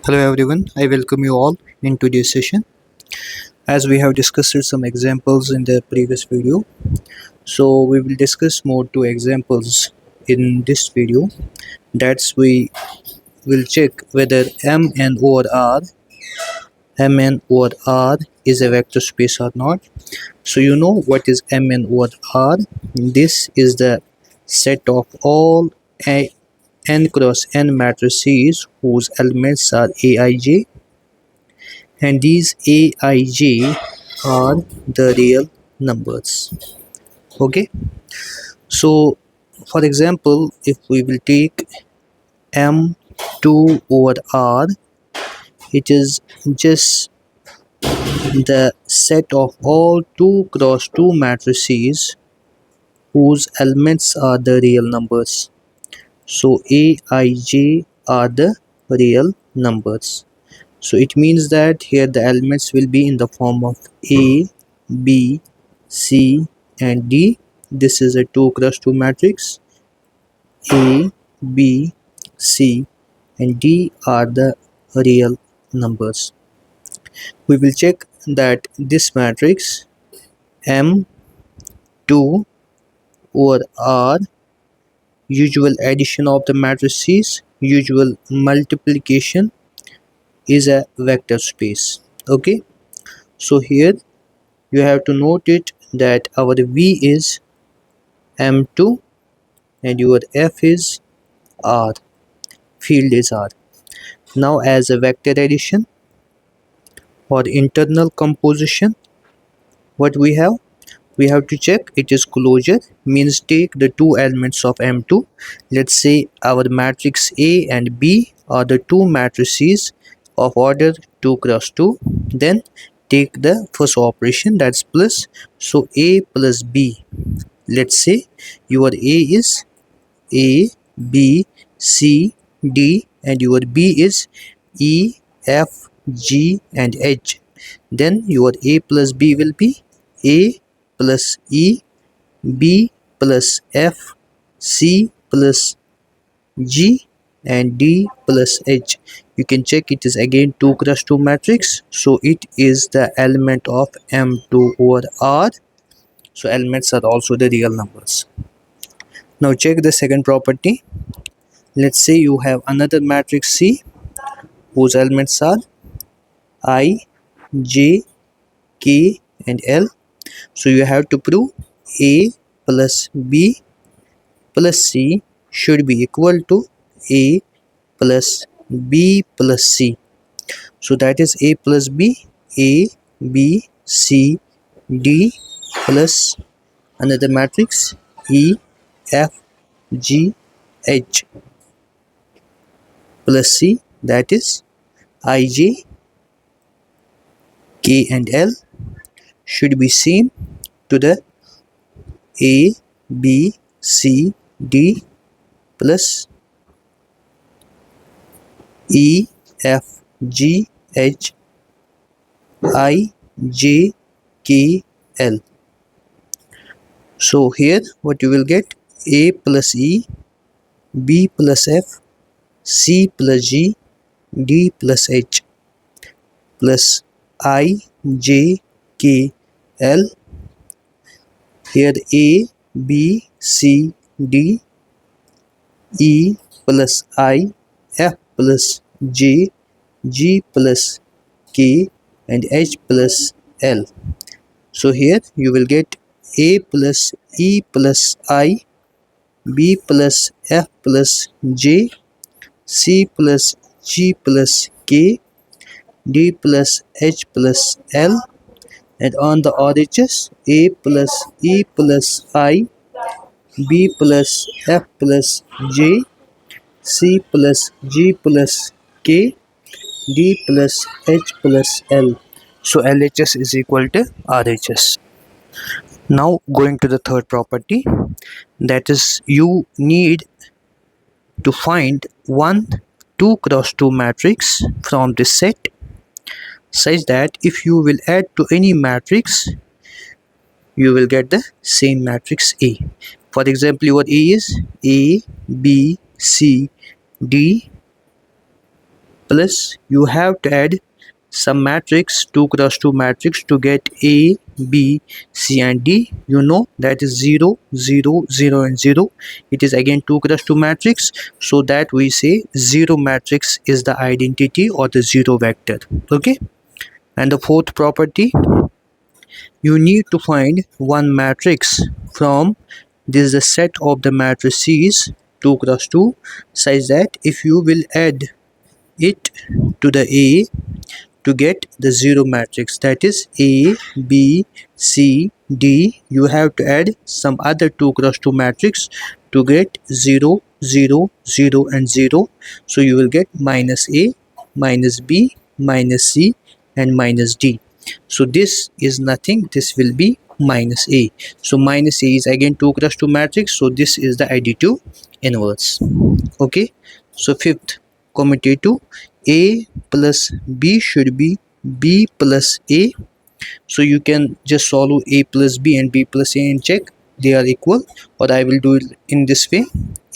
Hello everyone, I welcome you all in today's session. As we have discussed some examples in the previous video, so we will discuss more two examples in this video. That's we will check whether Mn over R is a vector space or not. So you know what is Mn over R. This is the set of all n cross n matrices whose elements are Aij, and these Aij are the real numbers. Okay, so for example, if we will take M2 over R, it is just the set of all 2 cross 2 matrices whose elements are the real numbers. So Aij are the real numbers. So it means that here the elements will be in the form of A, B, C and D. This is a 2 cross 2 matrix. A, B, C and D are the real numbers. We will check that this matrix M2 over R, usual addition of the matrices, usual multiplication, is a vector space. Okay, so here you have to note it that our V is M2 and your F is R, field is R. Now as a vector addition or internal composition, what we have to check it is closure, means take the two elements of M2. Let's say our matrix A and B are the two matrices of order 2 cross 2. Then take the first operation, that's plus. So A plus B, let's say your A is A, B, C, D and your B is E, F, G and H. Then your A plus B will be A plus E, B plus F, C plus G and D plus H. You can check it is again 2 cross 2 matrix. So it is the element of M2 over R. So elements are also the real numbers. Now check the second property. Let's say you have another matrix C whose elements are I, J, K and L. So you have to prove A plus B plus C should be equal to A plus B plus C. So that is A plus B, A, B, C, D plus another matrix E, F, G, H plus C, that is Ij, K and L should be same to the A, B, C, D plus E, F, G, H, I, J, K, L. So here what you will get, A plus E, B plus F, C plus G, D plus H plus I, J, K, L. Here A, B, C, D, E plus I, F plus J, G plus K and H plus L. So here you will get A plus E plus I, B plus F plus J, C plus G plus K, D plus H plus L, and on the RHS A plus E plus I, B plus F plus J, C plus G plus K, D plus H plus L. So LHS is equal to RHS. Now going to the third property, that is you need to find one 2 cross 2 matrix from this set such that if you will add to any matrix you will get the same matrix A. For example, your A is A, B, C, D plus you have to add some matrix 2 cross 2 matrix to get A, B, C and D. You know that is 0, 0, 0 and 0. It is again 2 cross 2 matrix, so that we say 0 matrix is the identity or the 0 vector. Okay. And the fourth property, you need to find one matrix from this is the set of the matrices 2 cross 2 such that if you will add it to the A to get the 0 matrix, that is A, B, C, D, you have to add some other 2 cross 2 matrix to get 0, 0, 0 and 0. So you will get minus A, minus B, minus C and minus D. So this is nothing, this will be minus A. So minus A is again 2 cross 2 matrix, so this is the additive inverse. Okay. So fifth commutative, A plus B should be B plus A. So you can just solve A plus B and B plus A and check they are equal, or I will do it in this way: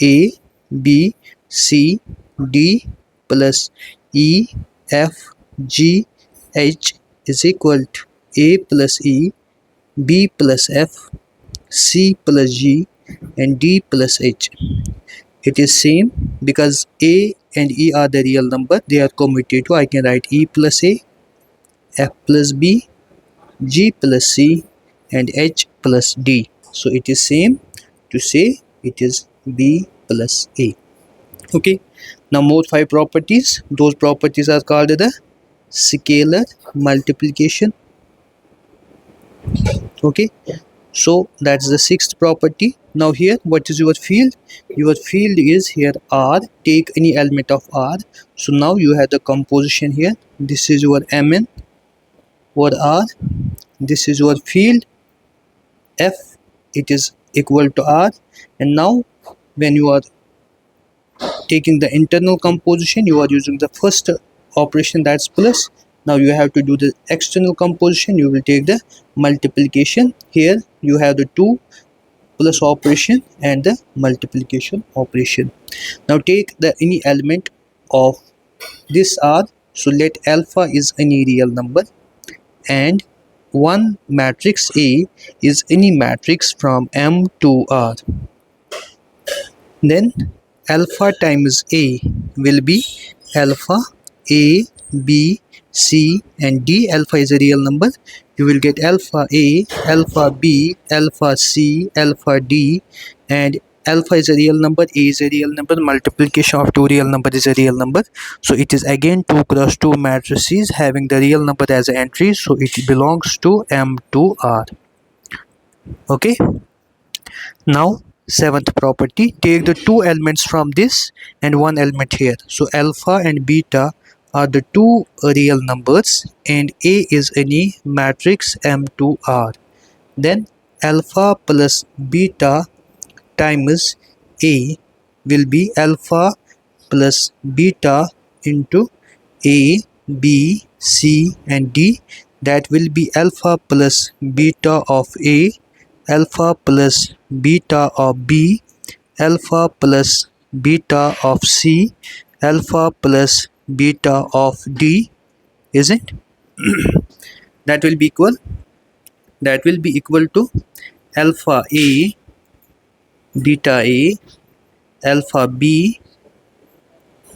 A, B, C, D plus E, F, G, H is equal to A plus E, B plus F, C plus G and D plus H. It is same because A and E are the real number, they are commutative. I can write E plus A, F plus B, G plus C and H plus D. So it is same to say it is B plus A. Okay. Now more 5 properties. Those properties are called the scalar multiplication. Okay. So that's the 6th property. Now here, what is your field? Your field is here R. Take any element of R. So now you have the composition here. This is your Mn or R. This is your field F. It is equal to R. And now when you are taking the internal composition, you are using the first operation, that's plus. Now you have to do the external composition. You will take the multiplication. Here you have the 2 plus operation and the multiplication operation. Now take the any element of this R. So let alpha is any real number and one matrix A is any matrix from M to R. Then alpha times A will be alpha A, B, C and D. Alpha is a real number. You will get alpha A, alpha B, alpha C, alpha D, and alpha is a real number, A is a real number, multiplication of two real number is a real number. So it is again 2 cross 2 matrices having the real number as an entry. So it belongs to M to R. Okay. Now 7th property, take the 2 elements from this and 1 element here. So alpha and beta are the 2 real numbers and A is any matrix M to R. Then alpha plus beta times A will be alpha plus beta into A, B, C and D. That will be alpha plus beta of A, alpha plus beta of B, alpha plus beta of C, alpha plus beta of D, isn't? That will be equal to alpha A, beta A, alpha B,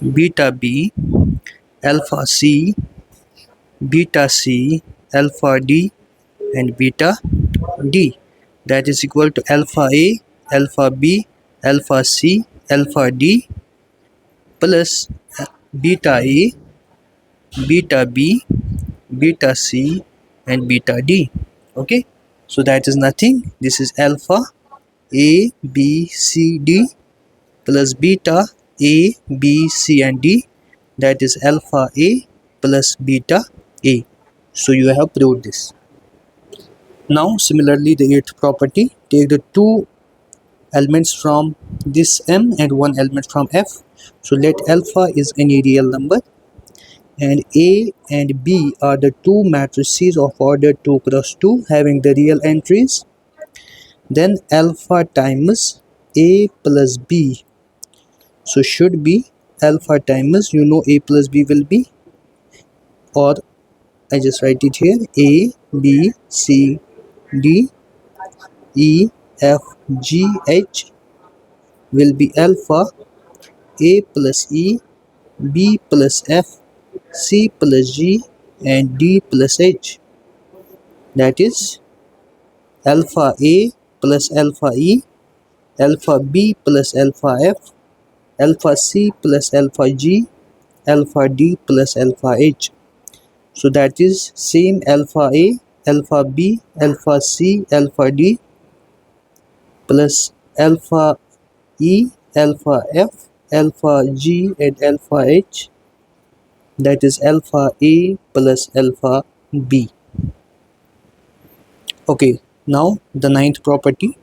beta B, alpha C, beta C, alpha D and beta D. That is equal to alpha A, alpha B, alpha C, alpha D plus beta A, beta B, beta C and beta D. Okay. So that is nothing. This is alpha A, B, C, D plus beta A, B, C and D. That is alpha A plus beta A. So you have proved this. Now similarly the 8th property, take the 2 elements from this M and 1 element from F. So let alpha is any real number and A and B are the 2 matrices of order 2 cross 2 having the real entries. Then alpha times A plus B, so should be alpha times, you know, a plus b will be, or I just write it here, a b c d e f g h will be alpha, a plus e, b plus f, c plus g, and d plus h. That is alpha a plus alpha e, alpha b plus alpha f, alpha c plus alpha g, alpha d plus alpha h. So that is same alpha a, alpha b, alpha c, alpha d plus alpha e, alpha f, alpha g, and alpha h. That is alpha a plus alpha b. Okay, now the ninth property.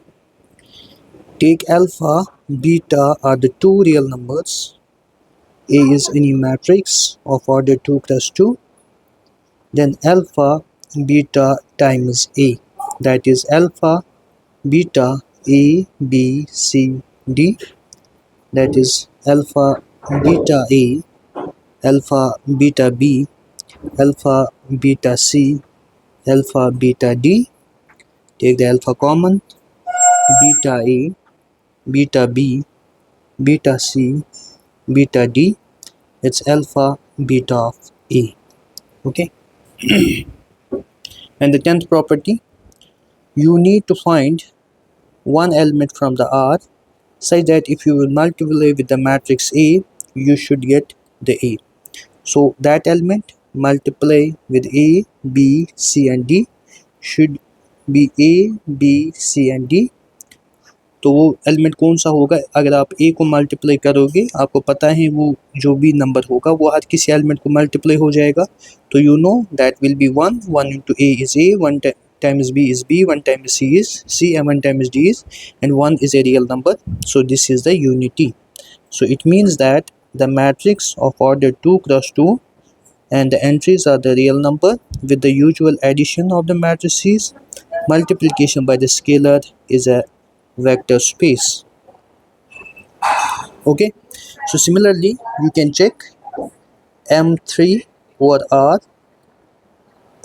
Take alpha, beta are the two real numbers. A is any matrix of order 2 plus 2. Then alpha, beta times A. That is alpha, beta, A, B, C, D. That is alpha, beta A, alpha, beta B, alpha, beta C, alpha, beta D. Take the alpha common. Beta A, beta B, beta C, beta D. It's alpha, beta of A. Okay. And the 10th property, you need to find one element from the R such that if you will multiply with the matrix A, you should get the A. So that element multiply with A, B, C and D should be A, B, C and D. तो वो element कौन सा होगा? अगर आप a को multiply करोगे, आपको पता है वो जो भी नंबर होगा वो हर किसी एलिमेंट को मल्टीप्लाई हो जाएगा. तो you know that will be 1 1 into a is a, 1 times b is b, 1 times c is c, and 1 times d is, and 1 is a real number. So this is the unity. So it means that the matrix of order 2 cross 2 and the entries are the real number with the usual addition of the matrices. Multiplication by the scalar is a vector space. Okay, so similarly you can check m3 over r,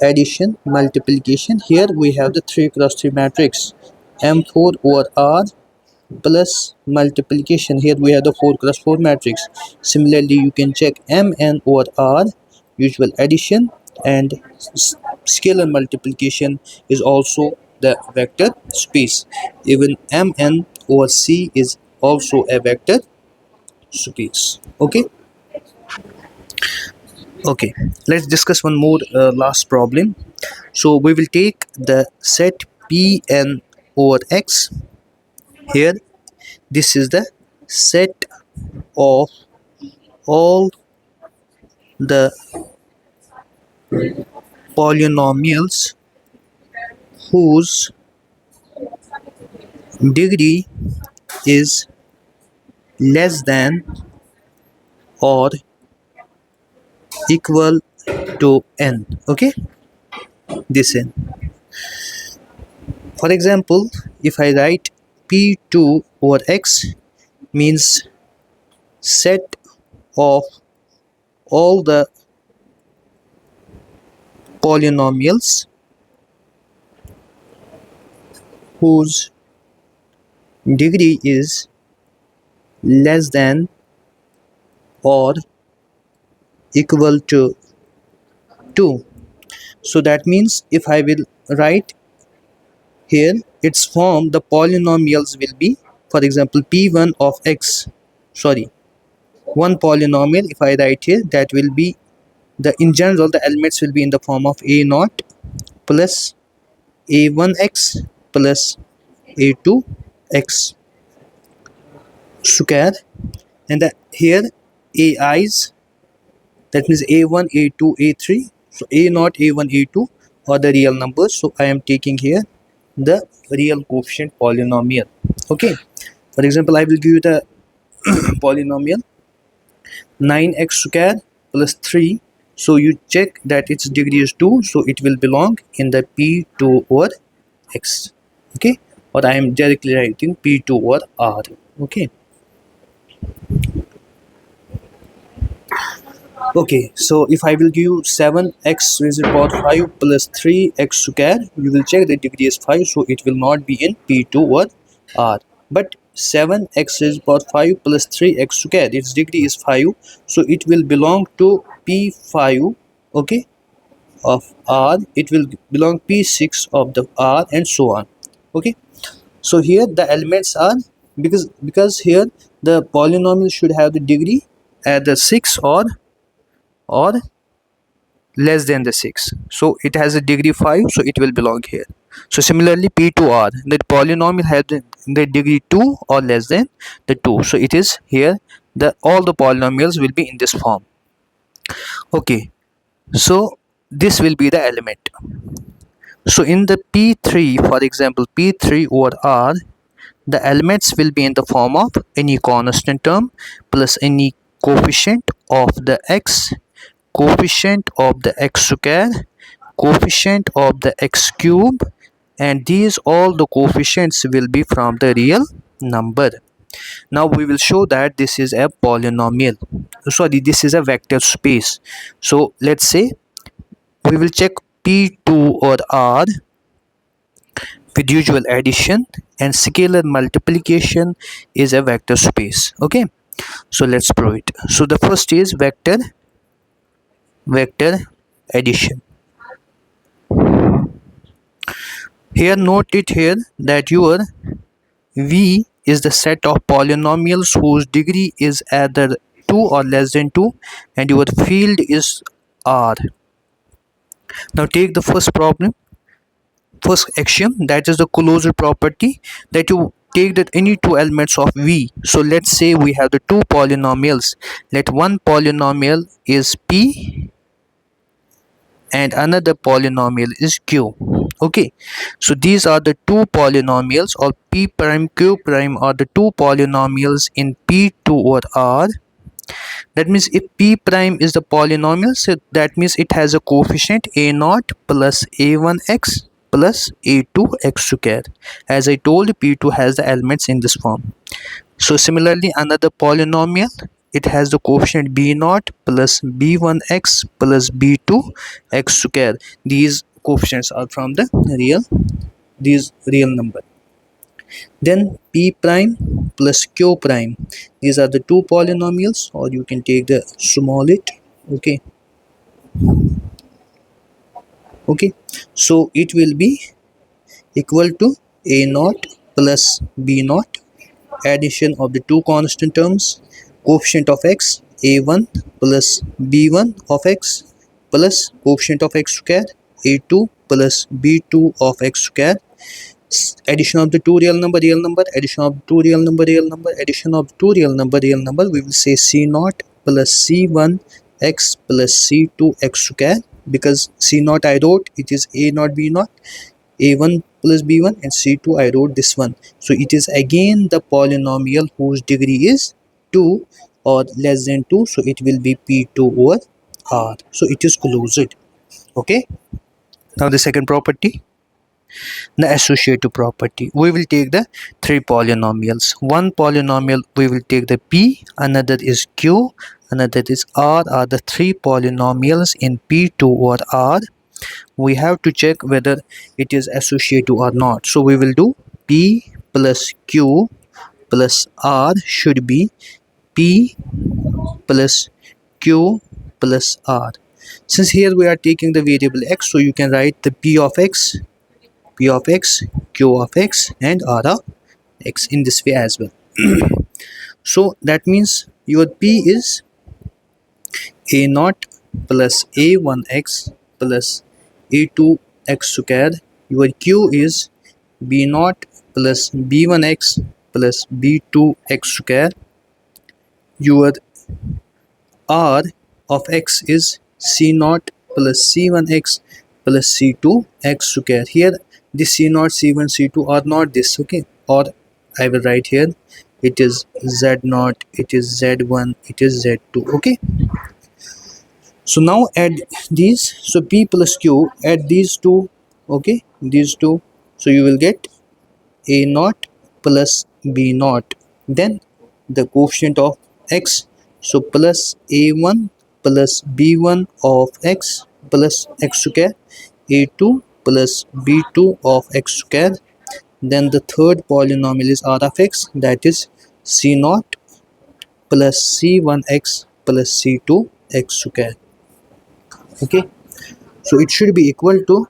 addition, multiplication. Here we have the 3 cross 3 matrix. M4 over r plus multiplication. Here we have the 4 cross 4 matrix. Similarly you can check mn over r, usual addition, and scalar multiplication is also the vector space. Even mn over c is also a vector space. Okay, let's discuss one more last problem. So we will take the set Pn over X. Here this is the set of all the polynomials whose degree is less than or equal to n. Okay, this n. For example, if I write p2 over x means set of all the polynomials whose degree is less than or equal to 2. So that means if I will write here its form, the polynomials will be, for example, p1 of x, sorry, one polynomial if I write here, that will be the, in general the elements will be in the form of a0 plus a1x plus a2x square, and here ai's, that means a1 a2 a3, so a0 a1 a2 are the real numbers. So I am taking here the real coefficient polynomial. Okay, for example, I will give you the polynomial 9x square plus 3. So you check that its degree is 2, so it will belong in the p2 over x. Okay, or I am directly writing p2 over r. Okay, Okay, so if I will give you 7x raised to the power 5 plus 3x square, you will check the degree is 5, so it will not be in P2 or R. But 7x raised to the power 5 plus 3x square, its degree is 5, so it will belong to P5, okay, of R. It will belong P6 of the R and so on. Okay, so here the elements are, because here the polynomial should have the degree at the 6 or less than the 6, so it has a degree 5, so it will belong here. So similarly P2R, the polynomial has the degree 2 or less than the 2, so it is here, the all the polynomials will be in this form. Okay, so this will be the element. So in the P3, for example P3 over R, the elements will be in the form of any constant term plus any coefficient of the x, coefficient of the x square, coefficient of the x cube, and these all the coefficients will be from the real number. Now we will show that this is a polynomial, sorry, this is a vector space. So let's say we will check P2 or R with usual addition and scalar multiplication is a vector space. Okay, so let's prove it. So the first is vector addition. Here note it here that your V is the set of polynomials whose degree is either 2 or less than 2 and your field is R. Now take the first axiom, that is the closure property, that you take that any two elements of V. So let's say we have the two polynomials. Let one polynomial is P and another polynomial is Q. Okay, so these are the two polynomials, or P prime Q prime are the two polynomials in P2 or R. That means if P prime is the polynomial, so that means it has a coefficient a0 plus a1x plus a2x square. As I told, P2 has the elements in this form. So similarly another polynomial, it has the coefficient b0 plus b1x plus b2x square. These coefficients are from the real number. Then P prime plus Q prime, these are the two polynomials, or you can take the small it. Okay, so it will be equal to a0 plus b0, addition of the two constant terms, coefficient of x a1 plus b1 of x plus coefficient of x square a2 plus b2 of x square, addition of the two real number, addition of two real number, addition of two real number, we will say c0 plus c1 x plus c2 x square, because c0 I wrote, it is a0 b0, a1 plus b1, and c2 I wrote this one. So it is again the polynomial whose degree is 2 or less than 2, so it will be P2 over R, so it is closed. Okay, now the second property, the associative property. We will take the three polynomials. One polynomial we will take the P, another is Q, another is R, are the three polynomials in P2 or R. We have to check whether it is associative or not. So we will do P plus Q plus R should be P plus Q plus R. Since here we are taking the variable x, so you can write the P of x, Q of x, and R of x in this way as well. So that means your P is a0 plus a1x plus a2x square. Your Q is b0 plus b1x plus b2x square. Your R of x is c0 plus c1x plus c2x square. Here this c0, c1, c2 are not this, okay, or I will write here it is z0, it is z1, it is z2. Okay, so now add these, so P plus Q, add these two, okay, these two, so you will get a0 plus b0, then the coefficient of x, so plus a1 plus b1 of x plus x square, a2 plus b2 of x square. Then the third polynomial is r of x, that is c0 plus c1x plus c2 x square. Okay, so it should be equal to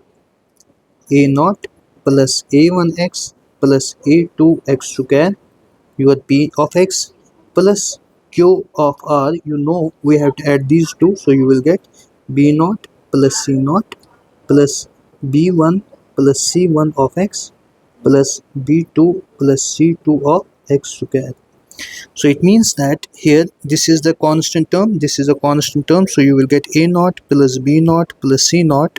a0 plus a1x plus a2x square, your p of x, plus q of r. You know we have to add these two, so you will get b0 plus c0 plus b1 plus c1 of x plus b2 plus c2 of x square. So it means that here this is the constant term, this is a constant term, so you will get a0 plus b0 plus c0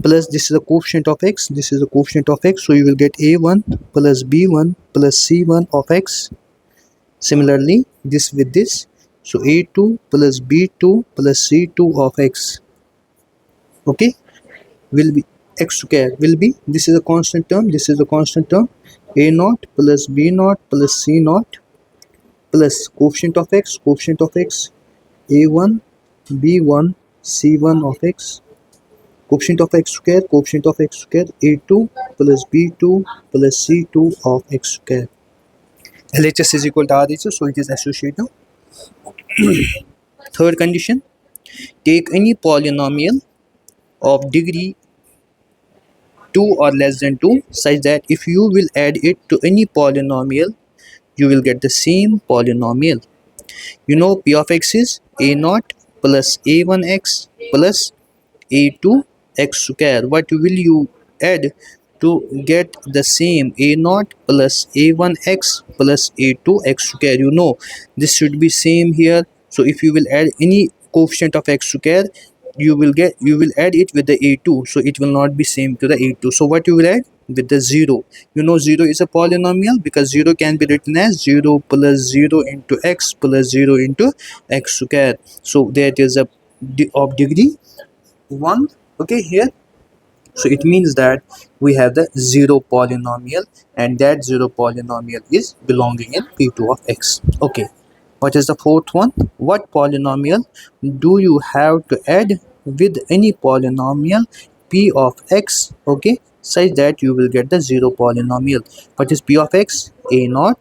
plus this is the coefficient of x, this is the coefficient of x, so you will get a1 plus b1 plus c1 of x. Similarly this with this, so a2 plus b2 plus c2 of x, okay, will be x square, will be, this is a constant term, this is a constant term, a0 plus b0 plus c0 plus coefficient of x, coefficient of x, a1 b1 c1 of x, coefficient of x square, coefficient of x square, a2 plus b2 plus c2 of x square. LHS is equal to RHS, so it is associative. Third condition, take any polynomial of degree 2 or less than 2 such that if you will add it to any polynomial, you will get the same polynomial. You know p of x is a0 plus a1x plus a2 x square. What will you add to get the same a0 plus a1x plus a2 x square? You know this should be same here, so if you will add any coefficient of x square, you will add it with the a2, so it will not be same to the a2. So what you will add with the 0? You know 0 is a polynomial because 0 can be written as 0 plus 0 into x plus 0 into x square. So that is a of degree 1. Okay, here, so it means that we have the 0 polynomial, and that 0 polynomial is belonging in p2 of x. Okay, what is the fourth one? What polynomial do you have to add with any polynomial p of x, okay, such that you will get the 0 polynomial? What is p of x? a0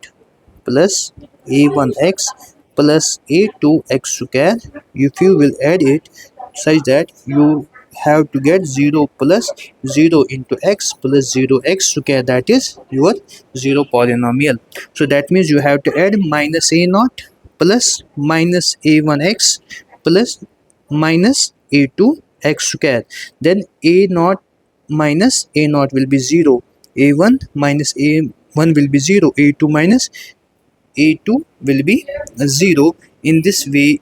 plus a1x plus a2x square. If you will add it such that you have to get 0 plus 0 into x plus 0x square, that is your 0 polynomial. So that means you have to add minus a0 plus minus a1x plus minus a2x square. Then a0 minus a0 will be 0, a1 minus a1 will be 0, a2 minus a2 will be 0. In this way,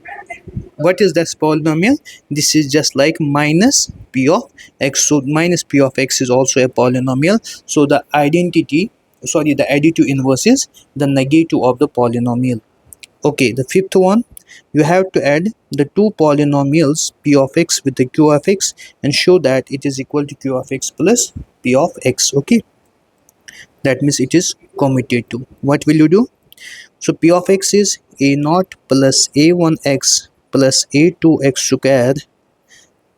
what is this polynomial? This is just like minus p of x. So minus p of x is also a polynomial. So the the additive inverse is the negative of the polynomial. Okay, the fifth one, you have to add the two polynomials p of x with the q of x and show that it is equal to q of x plus p of x. Okay, that means it is commutative. What will you do? So p of x is a0 plus a1x plus a2x square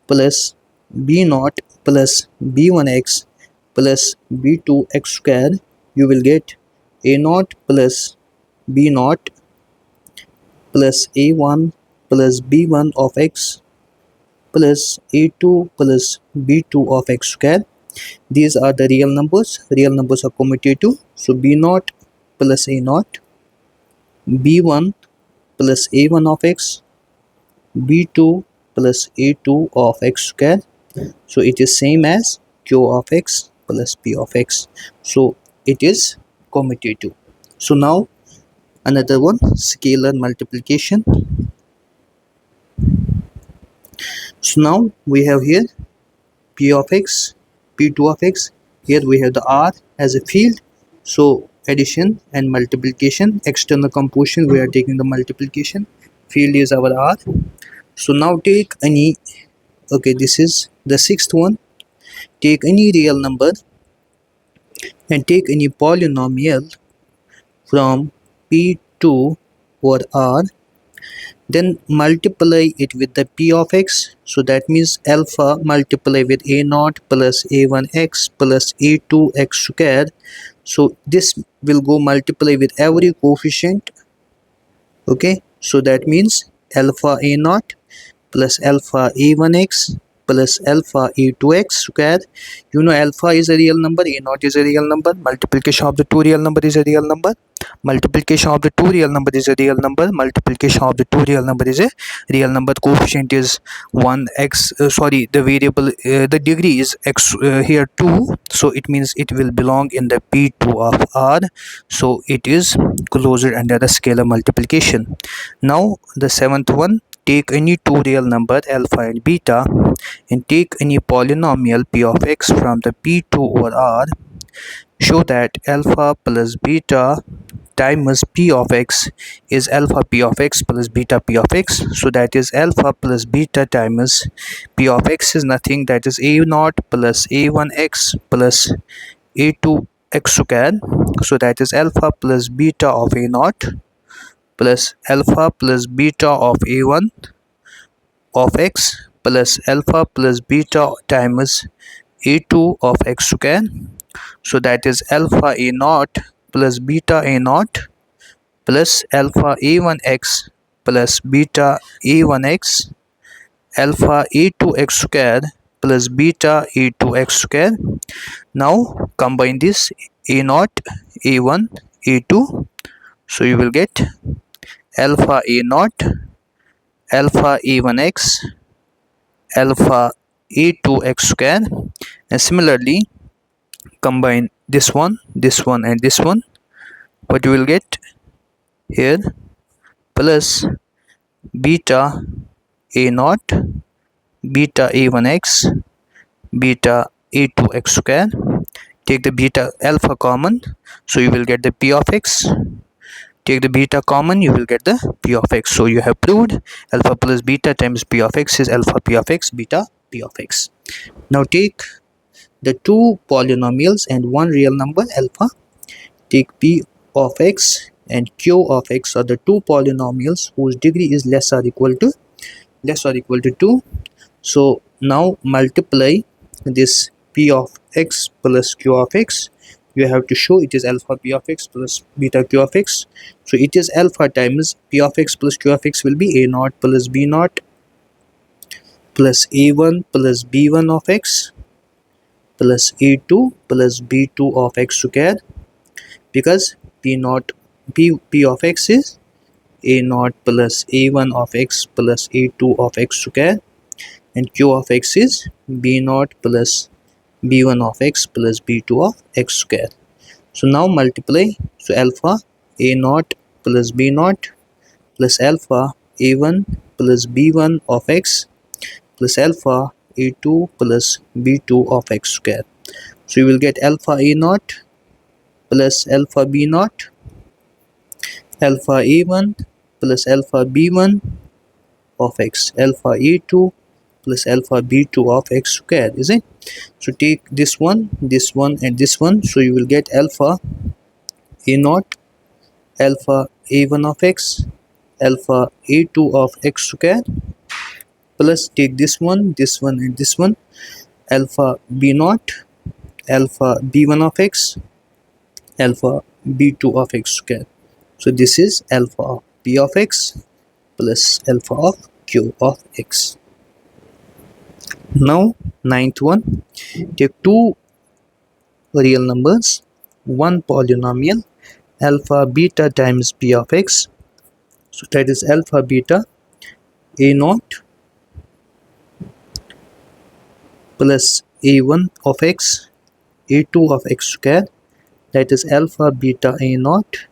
plus b0 plus b1x plus b2x square. You will get a0 plus b0 plus a1 plus b1 of x plus a2 plus b2 of x square. These are the real numbers. Real numbers are commutative. So b0 plus a0, b1 plus a1 of x, b2 plus a2 of x square. So it is same as q of x plus p of x. So it is commutative. So now another one, scalar multiplication. So now we have here p of x, p2 of x. Here we have the r as a field. So addition and multiplication, external composition, we are taking the multiplication. Field is our r. So now take any, okay, this is the sixth one. Take any real number and take any polynomial from p2 or r then multiply it with the p of x. So that means alpha multiply with a naught plus a1x plus a2x square. So this will go multiply with every coefficient. Okay, so that means alpha a naught plus alpha a1x plus alpha a2x square. You know alpha is a real number, a naught is a real number, multiplication of the two real number is a real number, multiplication of the two real number is a real number, multiplication of the two real number is a real number. Coefficient is 1x, sorry, the variable, the degree is x, here 2, so it means it will belong in the p2 of r, so it is closer under the scalar multiplication. Now the seventh one, take any two real number alpha and beta and take any polynomial p of x from the p2 over r. Show that alpha plus beta times p of x is alpha p of x plus beta p of x. So that is alpha plus beta times p of x is nothing, that is a naught plus a1x plus a2x square. So that is alpha plus beta of a naught plus alpha plus beta of a1 of x plus alpha plus beta times a2 of x square. So that is alpha a naught plus beta a naught plus alpha a1x plus beta a1x alpha a2x square plus beta a2x square. Now combine this a naught a1 a2, so you will get alpha a naught alpha a1x alpha a2x square, and similarly combine this one and this one. What you will get here, plus beta a naught beta a1x beta a2x square. Take the beta alpha common, so you will get the p of x. Take the beta common, you will get the p of x. So you have proved alpha plus beta times p of x is alpha p of x beta p of x. Now take the two polynomials and one real number alpha. Take p of x and q of x are the two polynomials whose degree is less or equal to 2. So now multiply this p of x plus q of x. You have to show it is alpha p of x plus beta q of x. So it is alpha times p of x plus q of x will be a naught plus b naught plus a1 plus b1 of x plus a2 plus b2 of x square, because p of x is a naught plus a1 of x plus a2 of x square, and q of x is b naught plus b1 of x plus b2 of x square. So now multiply, so alpha a naught plus b naught plus alpha a1 plus b1 of x plus alpha a2 plus b2 of x square. So you will get alpha a naught plus alpha b naught alpha a1 plus alpha b1 of x alpha a2 plus alpha b2 of x square, is it? So take this one and this one, so you will get alpha a naught alpha a1 of x alpha a2 of x square, plus take this one and this one, alpha b naught alpha b1 of x alpha b2 of x square. So this is alpha of p of x plus alpha of q of x. Now ninth one, take two real numbers, one polynomial alpha beta times p of x. So that is alpha beta a naught plus a1 of x a2 of x square, that is alpha beta a naught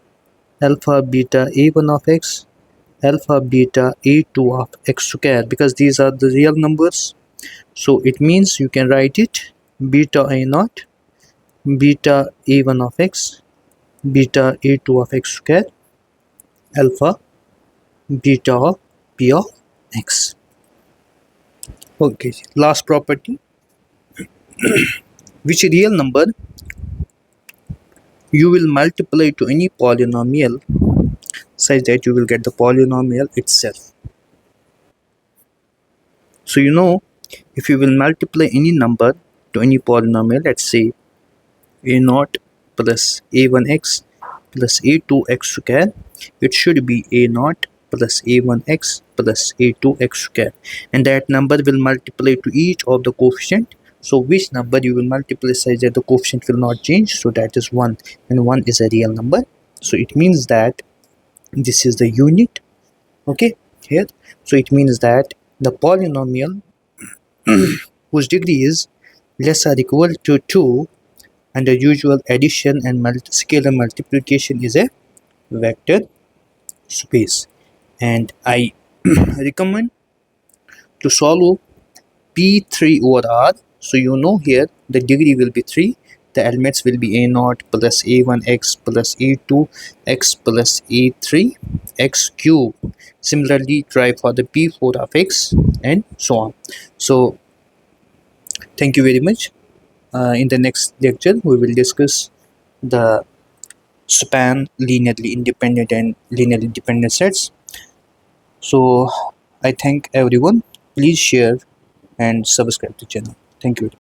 alpha beta a1 of x alpha beta a2 of x square, because these are the real numbers. So it means you can write it beta a naught beta a1 of x beta a2 of x square alpha beta of p of x. Okay, last property, which real number you will multiply to any polynomial such that you will get the polynomial itself. So if you will multiply any number to any polynomial, let's say a0 plus a1x plus a2x square, it should be a0 plus a1x plus a2x square, and that number will multiply to each of the coefficient. So which number you will multiply such that the coefficient will not change, so that is 1, and 1 is a real number, so it means that this is the unit. Okay, here, so it means that the polynomial whose degree is less or equal to 2 and the usual addition and scalar multiplication is a vector space. And I recommend to solve P3 over R. So here the degree will be 3, the elements will be a0 plus a1x plus a2x plus a3x cube. Similarly, try for the P4 of x and so on. So thank you very much. In the next lecture we will discuss the span linearly independent and linearly dependent sets. So I thank everyone. Please share and subscribe to the channel. Thank you.